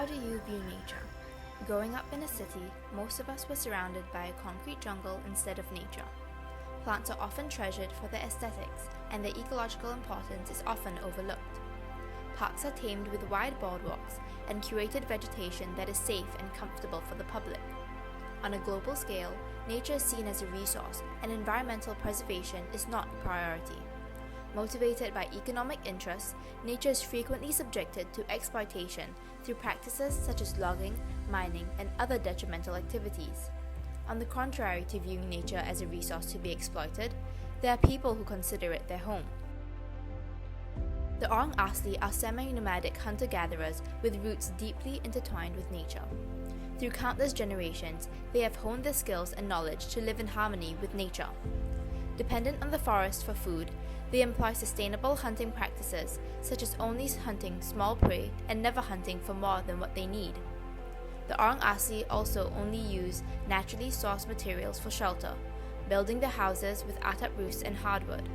How do you view nature? Growing up in a city, most of us were surrounded by a concrete jungle instead of nature. Plants are often treasured for their aesthetics, and their ecological importance is often overlooked. Parks are tamed with wide boardwalks and curated vegetation that is safe and comfortable for the public. On a global scale, nature is seen as a resource, and environmental preservation is not a priority. Motivated by economic interests, nature is frequently subjected to exploitation through practices such as logging, mining, and other detrimental activities. On the contrary to viewing nature as a resource to be exploited, there are people who consider it their home. The Orang Asli are semi-nomadic hunter-gatherers with roots deeply intertwined with nature. Through countless generations, they have honed their skills and knowledge to live in harmony with nature. Dependent on the forest for food, they employ sustainable hunting practices, such as only hunting small prey and never hunting for more than what they need. The Orang Asli also only use naturally sourced materials for shelter, building their houses with atap roofs and hardwood,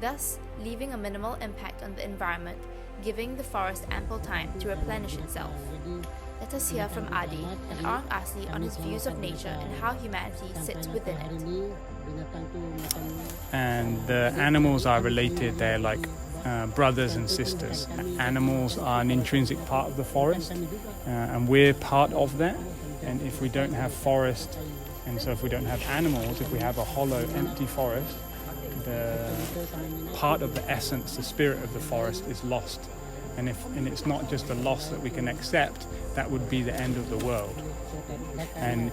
thus leaving a minimal impact on the environment, giving the forest ample time to replenish itself. Let us hear from Adi, an Orang Asli, on his views of nature and how humanity sits within it. And the animals are related, they're like brothers and sisters. Animals are an intrinsic part of the forest, and we're part of that. And if we don't have forest, and so if we don't have animals, if we have a hollow, empty forest, the part of the essence, the spirit of the forest is lost. And it's not just a loss that we can accept, that would be the end of the world. And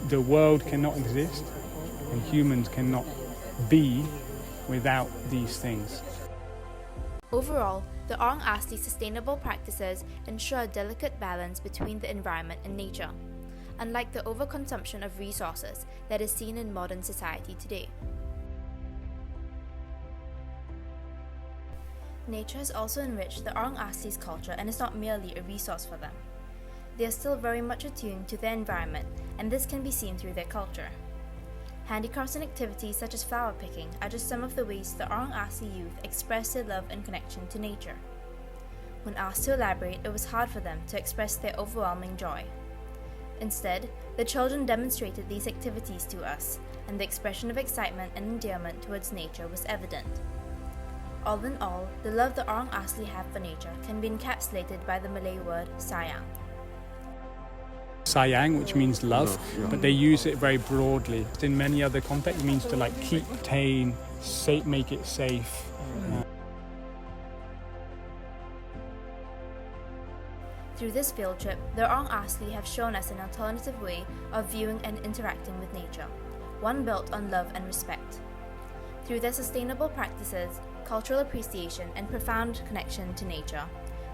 the world cannot exist, and humans cannot be without these things. Overall, the Orang Asli sustainable practices ensure a delicate balance between the environment and nature, unlike the overconsumption of resources that is seen in modern society today. Nature has also enriched the Orang Asli's culture and is not merely a resource for them. They are still very much attuned to their environment, and this can be seen through their culture. Handicrafts and activities such as flower picking are just some of the ways the Orang Asli youth express their love and connection to nature. When asked to elaborate, it was hard for them to express their overwhelming joy. Instead, the children demonstrated these activities to us, and the expression of excitement and endearment towards nature was evident. All in all, the love the Orang Asli have for nature can be encapsulated by the Malay word sayang. Sayang, which means love, but they use it very broadly. In many other contexts, it means to like keep, retain, make it safe. Through this field trip, the Orang Asli have shown us an alternative way of viewing and interacting with nature, one built on love and respect. Through their sustainable practices, cultural appreciation, and profound connection to nature,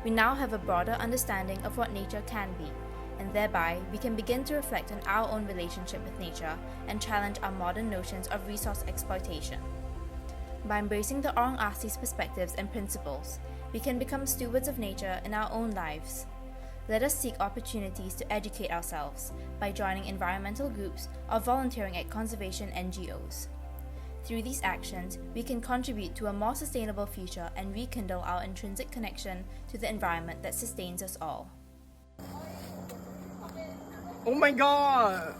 we now have a broader understanding of what nature can be, and thereby we can begin to reflect on our own relationship with nature and challenge our modern notions of resource exploitation. By embracing the Orang Asli's perspectives and principles, we can become stewards of nature in our own lives. Let us seek opportunities to educate ourselves by joining environmental groups or volunteering at conservation NGOs. Through these actions, we can contribute to a more sustainable future and rekindle our intrinsic connection to the environment that sustains us all. Oh my god!